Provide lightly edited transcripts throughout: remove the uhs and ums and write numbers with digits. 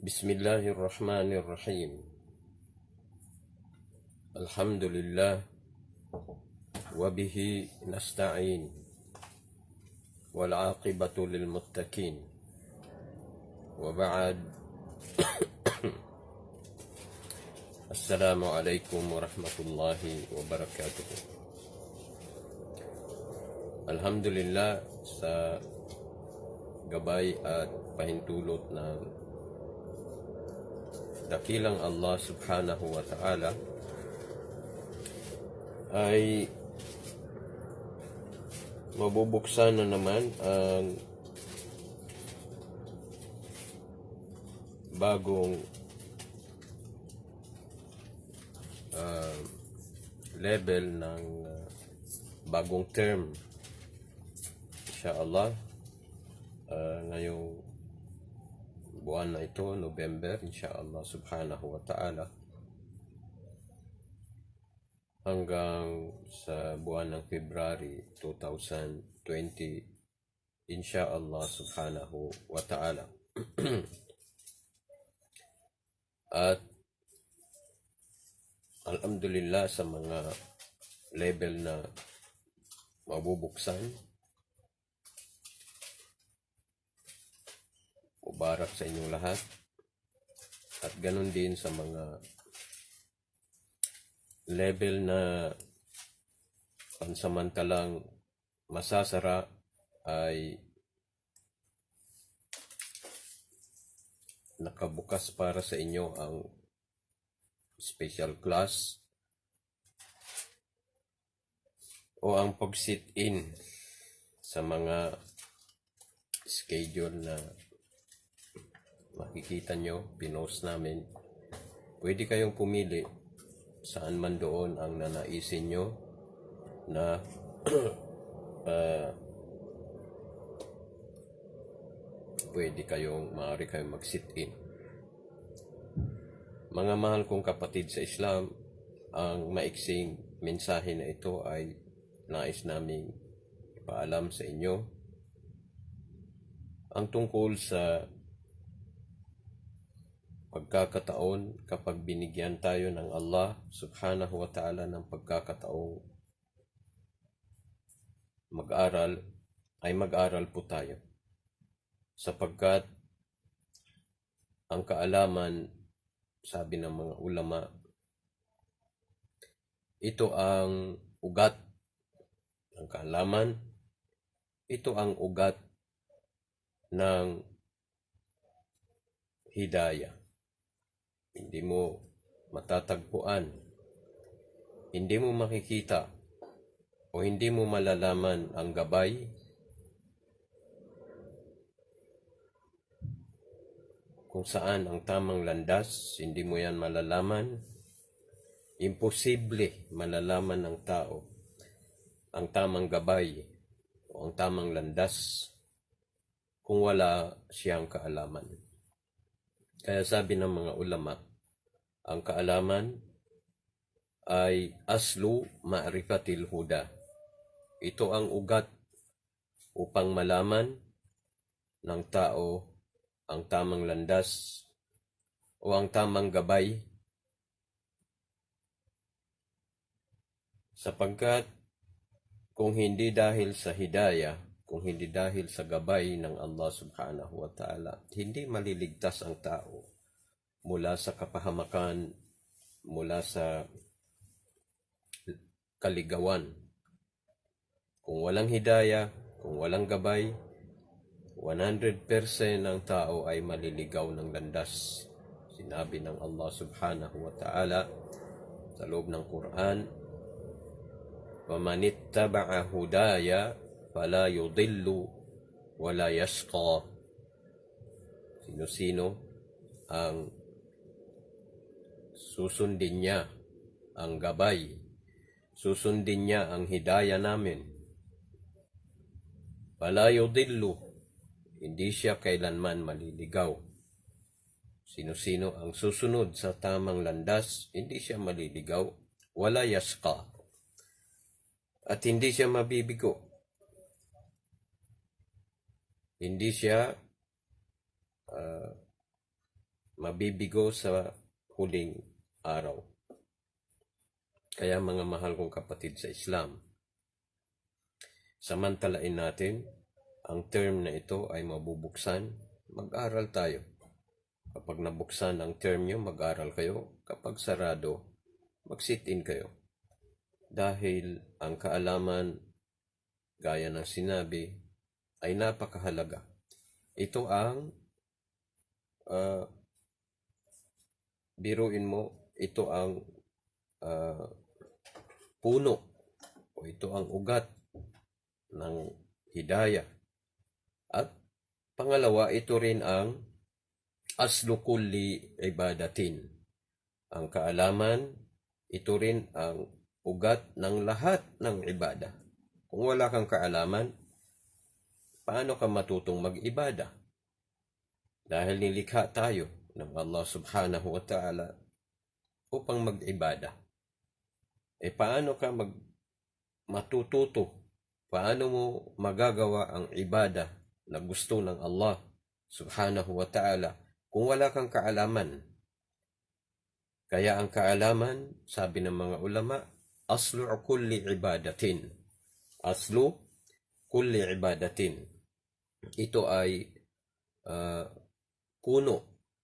Bismillahirrahmanirrahim. Alhamdulillah wa bihi nasta'in wal 'aqibatu lil muttaqin. Wa ba'd. Assalamu alaikum warahmatullahi wabarakatuh. Alhamdulillah sa gabay at pahintulot ng dakilang Allah subhanahu wa ta'ala ay mabubuksan na naman ang bagong level ng bagong term, insyaAllah, ngayong buwan na ito, November, insyaAllah subhanahu wa ta'ala, hanggang sa buwan ng February 2020, insyaAllah subhanahu wa ta'ala. At alhamdulillah sa mga level na mabubuksan, mubarak sa inyong lahat. At ganun din sa mga level na pansamantalang masasara ay nakabukas para sa inyo ang special class o ang pag-sit-in sa mga schedule na makikita nyo, pinost namin. Pwede kayong pumili saan man doon ang nanaisin nyo na maaari kayong mag-sit-in. Mga mahal kong kapatid sa Islam, ang maiksing mensahe na ito ay nais naming ipaalam sa inyo ang tungkol sa pagkakataon kapag binigyan tayo ng Allah subhanahu wa ta'ala ng pagkakataong mag-aral, ay mag-aral po tayo. Sapagkat ang kaalaman, sabi ng mga ulama, ito ang ugat ng kaalaman, ito ang ugat ng hidayah. Hindi mo matatagpuan, hindi mo makikita, o hindi mo malalaman ang gabay kung saan ang tamang landas. Hindi mo yan malalaman. Imposible malalaman ng tao ang tamang gabay o ang tamang landas kung wala siyang kaalaman. Kaya sabi ng mga ulama, ang kaalaman ay aslu ma'rifatil huda. Ito ang ugat upang malaman ng tao ang tamang landas o ang tamang gabay, sapagkat kung hindi dahil sa hidayah, kung hindi dahil sa gabay ng Allah subhanahu wa ta'ala, hindi maliligtas ang tao mula sa kapahamakan, mula sa kaligawan. Kung walang hidayah, kung walang gabay, 100% ng tao ay maliligaw ng landas. Sinabi ng Allah subhanahu wa ta'ala sa loob ng Quran, وَمَنِ اتَّبَعَ هُدَايَ فَلَا يُضِلُّ وَلَا يَشْقَى. Sino-sino ang susundin niya ang gabay, susundin niya ang hidayah namin, فَلَا يُضِلُّ, hindi siya kailanman maliligaw. Sino-sino ang susunod sa tamang landas, hindi siya maliligaw. Wala yasqa, at hindi siya mabibigo. Hindi siya mabibigo sa huling araw. Kaya mga mahal kong kapatid sa Islam, samantalain natin ang term na ito ay mabubuksan, mag-aral tayo. Kapag nabuksan ang term nyo, mag-aral kayo. Kapag sarado, mag-sit-in kayo. Dahil ang kaalaman, gaya ng sinabi, ay napakahalaga. Ito ang, biruin mo, ito ang puno o ito ang ugat ng hidayah. At pangalawa, ito rin ang aslu kulli ibadatin. Ang kaalaman, ito rin ang ugat ng lahat ng ibada. Kung wala kang kaalaman, paano ka matutong mag-ibada? Dahil nilikha tayo ng Allah subhanahu wa ta'ala upang mag-ibada. Paano ka matututo? Paano mo magagawa ang ibada na gusto ng Allah subhanahu wa ta'ala kung wala kang kaalaman? Kaya ang kaalaman, sabi ng mga ulama, aslu kulli ibadatin. Aslu kulli ibadatin. Ito ay puno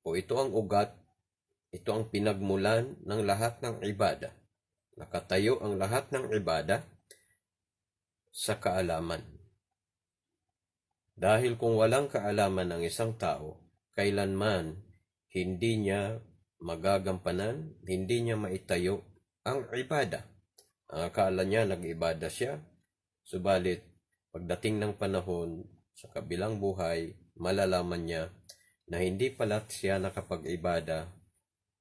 o ito ang ugat, ito ang pinagmulan ng lahat ng ibada. Nakatayo ang lahat ng ibada sa kaalaman. Dahil kung walang kaalaman ng isang tao, kailanman hindi niya magagampanan, hindi niya maitayo ang ibada. Ang akala niya nag-ibada siya, subalit pagdating ng panahon sa kabilang buhay, malalaman niya na hindi pala siya nakapag-ibada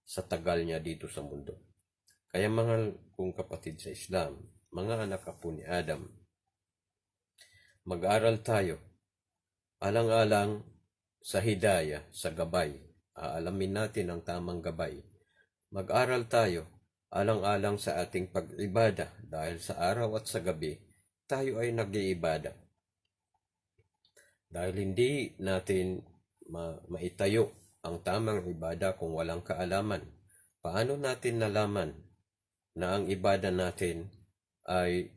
sa tagal niya dito sa mundo. Kaya mga kong kapatid sa Islam, mga anak apo ni Adam, mag-aral tayo, alang-alang sa hidayah, sa gabay. Aalamin natin ang tamang gabay. Mag-aral tayo, alang-alang sa ating pag-ibada, dahil sa araw at sa gabi, tayo ay nag-iibada. Dahil hindi natin maitayo ang tamang ibada kung walang kaalaman. Paano natin nalaman na ang ibada natin ay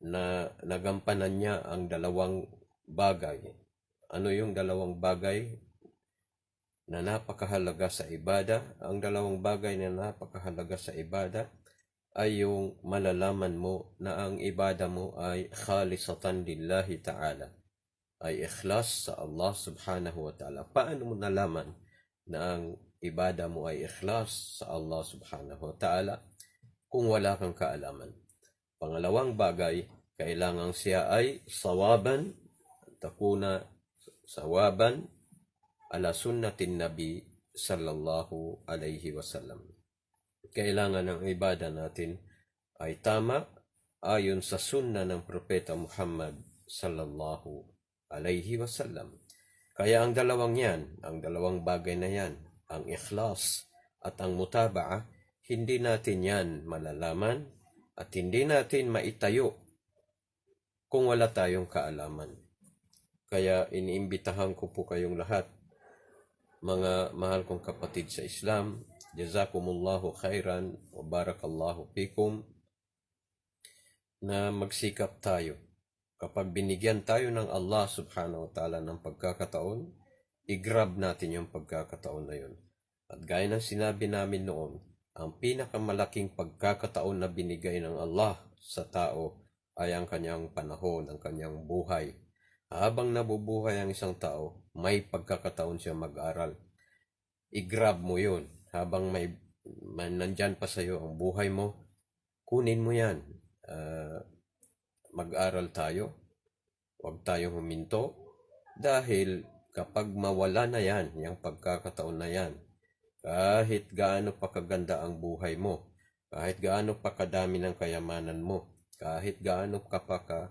na nagampanan niya ang dalawang bagay? Ano yung dalawang bagay na napakahalaga sa ibada? Ang dalawang bagay na napakahalaga sa ibada ay yung malalaman mo na ang ibada mo ay khalisatan lillahi ta'ala, ay ikhlas sa Allah subhanahu wa ta'ala. Paano mo nalaman na ang ibada mo ay ikhlas sa Allah subhanahu wa ta'ala kung wala kang kaalaman? Pangalawang bagay, kailangan siya ay sawaban, takuna sawaban ala sunnatin nabi sallallahu alayhi wasallam. Kailangan ang ibada natin ay tama ayon sa sunna ng propeta Muhammad sallallahu alayhi wasallam. Kaya ang dalawang yan, ang dalawang bagay na yan, ang ikhlas at ang mutaba'ah, hindi natin yan malalaman at hindi natin maitayo kung wala tayong kaalaman. Kaya iniimbitahan ko po kayong lahat, mga mahal kong kapatid sa Islam, jazakumullahu khairan wa barakallahu fikum, na magsikap tayo. Kapag binigyan tayo ng Allah subhanahu wa ta'ala ng pagkakataon, i-grab natin yung pagkakataon na yun. At gaya ng sinabi namin noon, ang pinakamalaking pagkakataon na binigay ng Allah sa tao ay ang kanyang panahon, ang kanyang buhay. Habang nabubuhay ang isang tao, may pagkakataon siya mag-aral. I-grab mo yun. Habang may nandyan pa sa'yo ang buhay mo, kunin mo yan. Mag-aral tayo. Huwag tayong huminto. Dahil kapag mawala na yan, yung pagkakataon na yan, kahit gaano pa kaganda ang buhay mo, kahit gaano pa kadami ng kayamanan mo, kahit gaano ka pa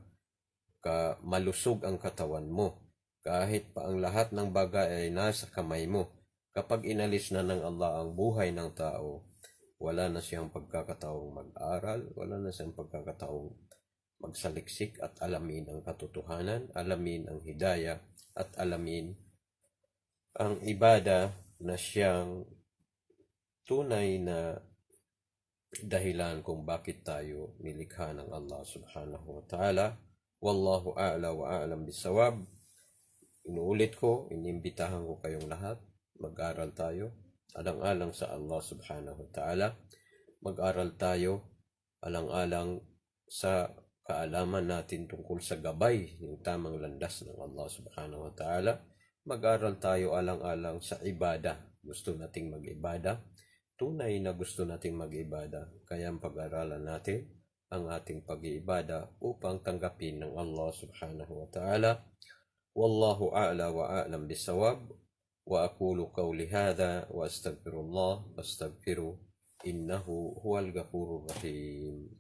malusog ang katawan mo, kahit pa ang lahat ng bagay ay nasa kamay mo, kapag inalis na ng Allah ang buhay ng tao, wala na siyang pagkakataong mag-aral, wala na siyang pagkakataong magsaliksik at alamin ang katotohanan, alamin ang hidayah, at alamin ang ibada na siyang tunay na dahilan kung bakit tayo nilikha ng Allah subhanahu wa ta'ala. Wallahu a'la wa a'lam bisawab. Inuulit ko, inimbitahan ko kayong lahat, mag-aral tayo, alang-alang sa Allah subhanahu wa ta'ala. Mag-aral tayo, alang-alang sa kaalaman natin tungkol sa gabay ng tamang landas ng Allah subhanahu wa ta'ala. Mag-aral tayo alang-alang sa ibada. Gusto nating mag-ibada. Tunay na gusto nating mag-ibada. Kaya pag-aralan natin ang ating pag-iibada upang tanggapin ng Allah subhanahu wa ta'ala. Wallahu a'la wa a'lam bisawab. Wa aqulu qawli hadha wa astaghfirullah wastaghfiru innahu huwal ghafurur rahim.